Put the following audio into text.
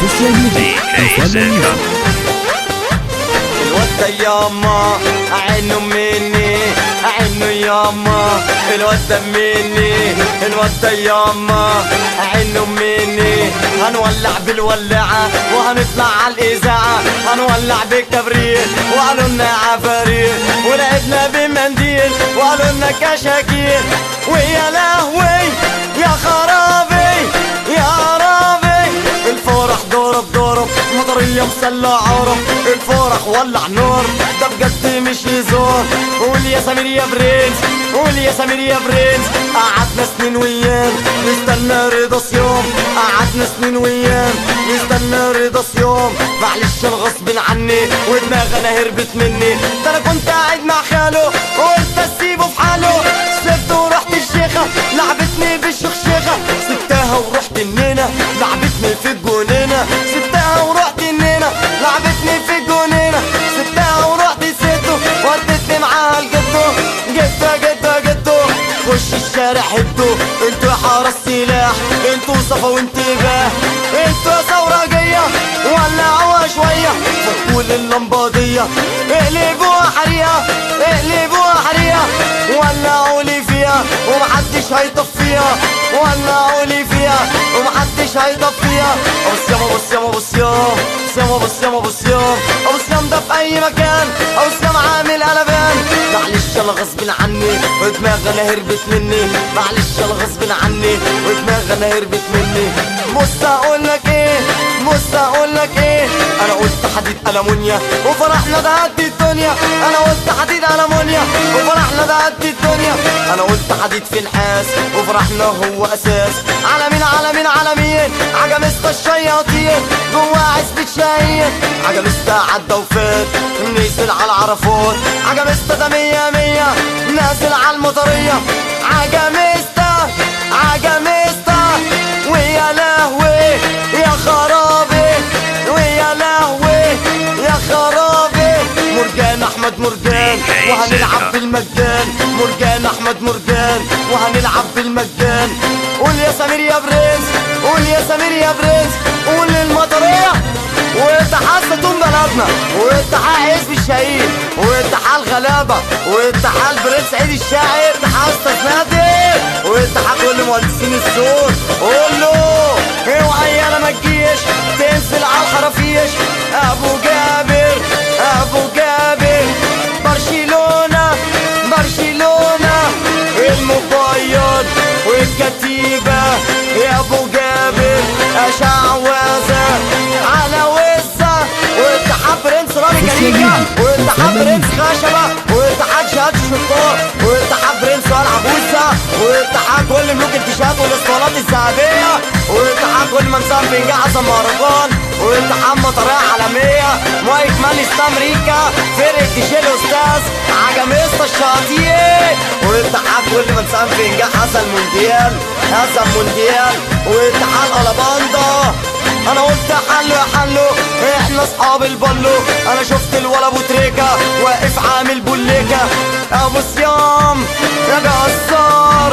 سوشيال ميديا الواد ياما عينه مني عينه ياما الواد مني الواد ياما عينه مني هنولع بالولاعة وهنطلع على الإذاعة هنولع بالكبريت وقالوا لنا عفاريت ولعبنا بمنديل وقالوا لنا كشاكيل ويا لهوي يا خرابي يا رابي الفرح ضرب مطرية مسلع عرب الفرح ولع نور ده بجد مش هزار قول يا سمير يا برنس قول يا سمير يا برنس قعدنا سنين ويام نستنى رضا صيام قعدنا سنين ويام نستنى رضا صيام معلش انا غصب عني ودماغي انا هربت مني ده انا كنت قاعد مع خاله وقلت اسيبه في حاله سبته ورحت الشيخة لعبتني بالشخشيخة سبتها ورحت النينة لعبتني في الجنينة سبتها ورحت النينة لعبتني في الجنينة سبتها ورحت سيته ودتني معاها الجدو جدو خش الشارع هدو انتوا يا حرس سلاح انتوا صفا وانتباه انتوا يا ثورجية ولعوها شوية فكوا اللمبادية اقلبوها حريقة اقلبوها حريقة ولعوا لي فيها ومحدش هيطفيها ولعوا لي فيها ومحدش هيطفيها بص ياما بص ياما بص ياما بص ياما بص ياما بص ياما ده في اي مكان بص ياما عامل قلبان معلش انا غصب عني ودماغي انا هربت مني معلش انا غصب عني ودماغي انا هربت مني بص اقولك ايه بص اقولك ايه انا قلت حديد ألمونيا وفرحنا ده قد الدنيا انا قلت حديد ألمونيا وفرحنا ده قد الدنيا انا قلت حديد في نحاس وفرحنا هو اساس عالمين عالمين عالمين عجمستا الشياطين جوا عزبة شاهين عجمستا عدى وفات نزل على العرفات عجمستا ده مية مية نازل على المطرية عجمستا ويا لهوي يا خرابي ويا لهوي يا خرابي مرجان احمد مرجان وهنلعب بالمجان مرجان احمد مرجان وهنلعب بالمجان قول يا سمير يا برنس قول يا سمير يا برنس قول للمطرية واتحاد ستون بلدنا واتحاد حزب الشهيد واتحاد الغلابة واتحاد برنس عيد الشاعر اتحاد استثنادي واتحاد كل مهندسين الصوت قول له اوعى انا ما تجيش تنزل على الخرافيش ابو جابر برشلونة المبيض والكتيبة يا ابو جابر اشعوذة على وزة واتحاد برنس رامي جريجة واتحاد برنس خشبة واتحاد شهادة الشطار واتحاد برنس والعبوسة واتحاد كل ملوك التيشيرت والاسطوانات الذهبية واتحاد كل من سام في نجاح حسن مهرجان واتحاد مطرية عالمية مايك مانيست امريكا فرقة تيشيل استاذ عجمستا الشاطئ واتحاد كل من سام في نجاح حسن مونديال واتحاد الاباندا انا قلت حلو يا حلو احنا اصحاب البلو انا شفت الولا ابو تريكة واقف عامل بوليكة ابو صيام يا جزار